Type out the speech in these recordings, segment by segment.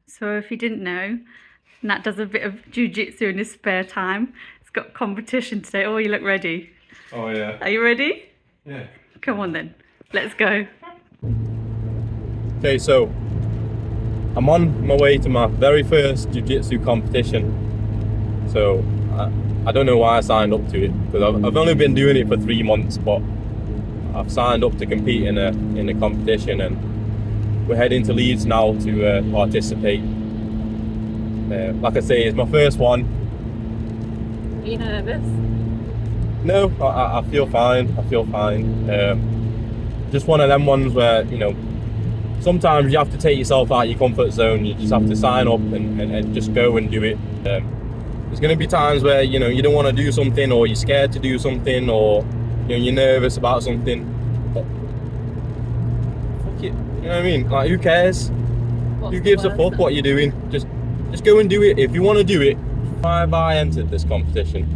So if you didn't know, Nat does a bit of jiu-jitsu in his spare time. He's got competition today. Oh, you look ready. Oh yeah. Are you ready? Yeah. Come on then. Let's go. Okay, so I'm on my way to my very first jiu-jitsu competition. So I don't know why I signed up to it, because I've only been doing it for 3 months, but I've signed up to compete in a competition, and we're heading to Leeds now to participate. Like I say, it's my first one. Are you nervous? No, I feel fine. I feel fine. Just one of them ones where, sometimes you have to take yourself out of your comfort zone. You just have to sign up and just go and do it. There's going to be times where, you don't want to do something, or you're scared to do something, or, you're nervous about something. But fuck it. You know what I mean? Like, who cares? Who gives a fuck what you're doing? Just go and do it. If you want to do it, why have I entered this competition?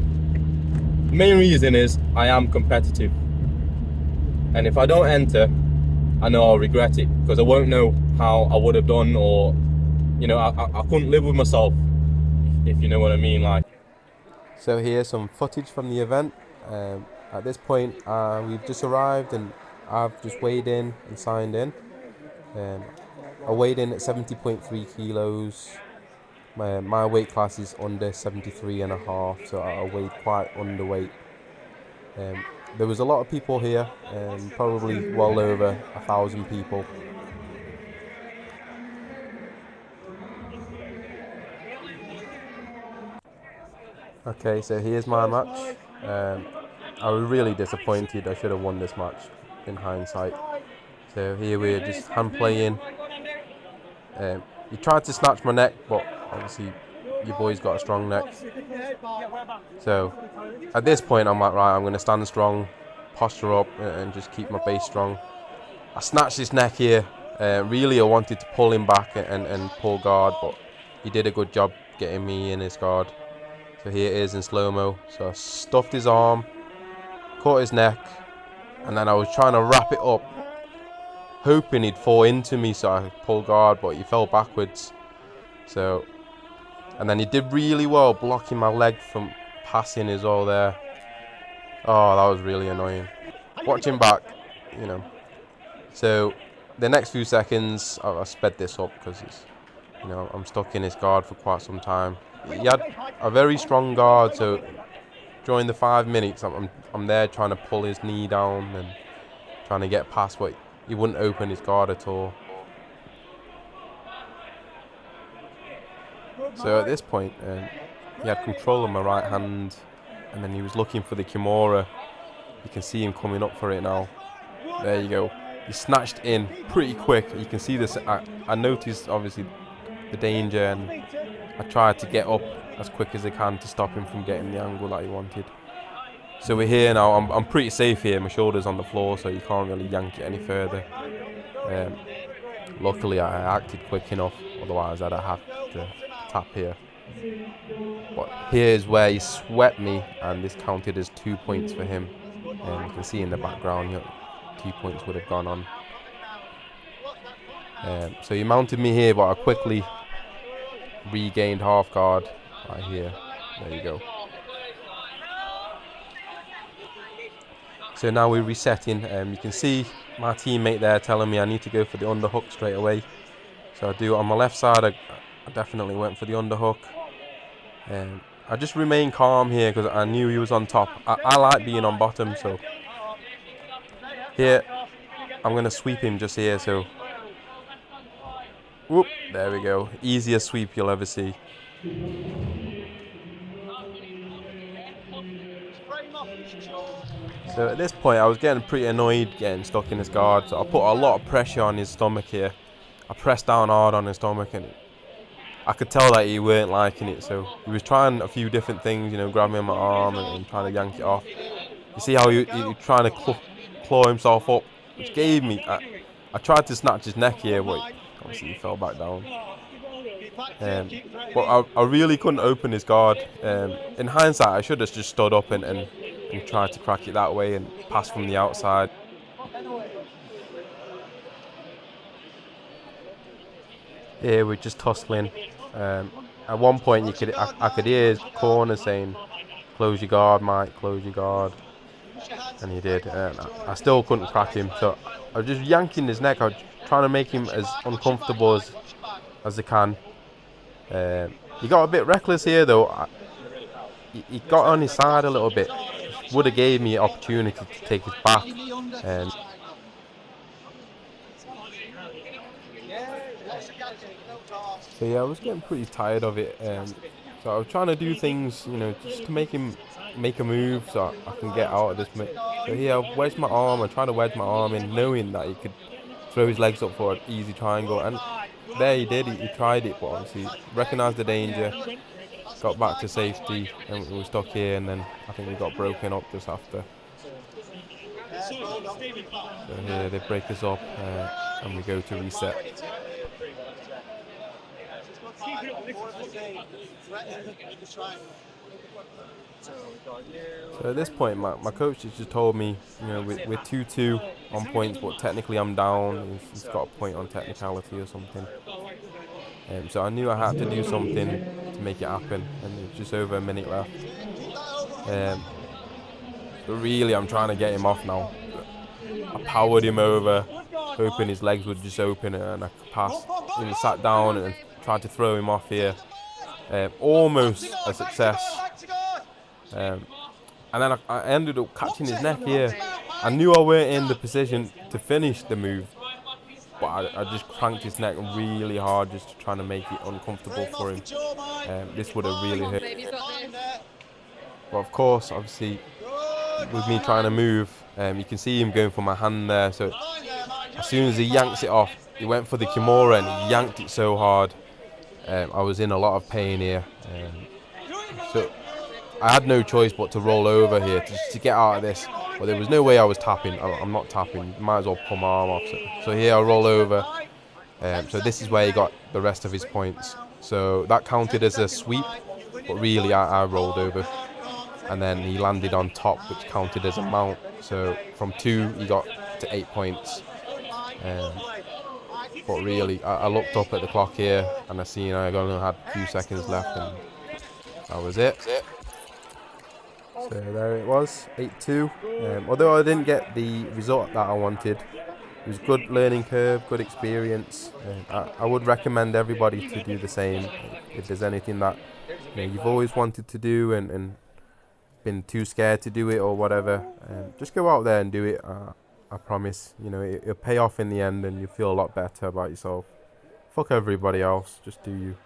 The main reason is I am competitive. And if I don't enter, I know I'll regret it, because I won't know how I would have done, or, I couldn't live with myself, if you know what I mean. Like, so here's some footage from the event. At this point, we've just arrived, and I've just weighed in and signed in. I weighed in at 70.3 kilos. My weight class is under 73.5, so I weighed quite underweight. There was a lot of people here, probably well over 1,000 people. Okay, so here's my match. I was really disappointed. I should have won this match in hindsight. So here we're just hand playing. He tried to snatch my neck, but obviously your boy's got a strong neck. So at this point I'm like, right, I'm going to stand strong, posture up, and just keep my base strong. I snatched his neck here. Really I wanted to pull him back and pull guard, but he did a good job getting me in his guard. So here it is in slow-mo. So I stuffed his arm, caught his neck, and then I was trying to wrap it up, hoping he'd fall into me so I could pull guard, but he fell backwards. So, and then he did really well blocking my leg from passing as well there. Oh, that was really annoying. Watching back, So the next few seconds, I sped this up because I'm stuck in his guard for quite some time. He had a very strong guard, so during the 5 minutes, I'm there trying to pull his knee down and trying to get past, but he wouldn't open his guard at all. So at this point, he had control of my right hand, and then he was looking for the Kimura. You can see him coming up for it now. There you go. He snatched in pretty quick. You can see this. I noticed obviously the danger, and I tried to get up as quick as I can to stop him from getting the angle that he wanted. So we're here now. I'm pretty safe here. My shoulder's on the floor, so you can't really yank it any further. Luckily, I acted quick enough. Otherwise, I'd have had to tap here. But here's where he swept me, and this counted as 2 points for him. You can see in the background, 2 points would have gone on. So he mounted me here, but I quickly regained half guard right here. There you go. So now we're resetting. You can see my teammate there telling me I need to go for the underhook straight away. So I do. On my left side, I definitely went for the underhook. I just remained calm here because I knew he was on top. I like being on bottom, so here I'm going to sweep him just here. So, whoop, there we go. Easiest sweep you'll ever see. So at this point I was getting pretty annoyed getting stuck in his guard, so I put a lot of pressure on his stomach here. I pressed down hard on his stomach, and I could tell that he weren't liking it, so he was trying a few different things, grabbing my arm and trying to yank it off. You see how he trying to claw himself up, which gave me... I tried to snatch his neck here, but obviously he fell back down. But I really couldn't open his guard. In hindsight, I should have just stood up and tried to crack it that way and pass from the outside. Here we're just tussling. At one point, I could hear his corner saying, "Close your guard, Mike. Close your guard," and he did. I still couldn't crack him, so I was just yanking his neck. I was trying to make him as uncomfortable as I can. He got a bit reckless here, though. He got on his side a little bit. Would have gave me an opportunity to take his back. So yeah, I was getting pretty tired of it. So I was trying to do things, just to make him make a move so I can get out of this. So here I wedged my arm. I tried to wedge my arm in, knowing that he could throw his legs up for an easy triangle, and there he did. He tried it, but obviously recognised the danger, got back to safety, and we were stuck here. And then I think we got broken up just after. So here they break us up, and we go to reset. So at this point, my coach has just told me, we're 2-2 on points, but technically I'm down. He's got a point on technicality or something. So I knew I had to do something to make it happen, and it was just over a minute left. But really, I'm trying to get him off now. I powered him over, hoping his legs would just open and I could pass. He sat down and tried to throw him off here. Almost a success. And then I ended up catching his neck here. I knew I weren't in the position to finish the move, but I just cranked his neck really hard, just trying to make it uncomfortable for him. This would have really hurt. But of course, obviously, with me trying to move, you can see him going for my hand there. So as soon as he yanks it off, he went for the Kimura and he yanked it so hard. I was in a lot of pain here. So I had no choice but to roll over here to get out of this. But there was no way I was tapping. I'm not tapping. Might as well pull my arm off. So here I roll over. So this is where he got the rest of his points. So that counted as a sweep, but really I rolled over. And then he landed on top, which counted as a mount. So from 2, he got to 8 points. But really, I looked up at the clock here, and I seen I only had a few seconds left, and that was it. So there it was, 8-2. Although I didn't get the result that I wanted, it was good learning curve, good experience. I would recommend everybody to do the same. If there's anything that you've always wanted to do and been too scared to do it or whatever, just go out there and do it. I promise, it'll pay off in the end, and you'll feel a lot better about yourself. Fuck everybody else, just do you.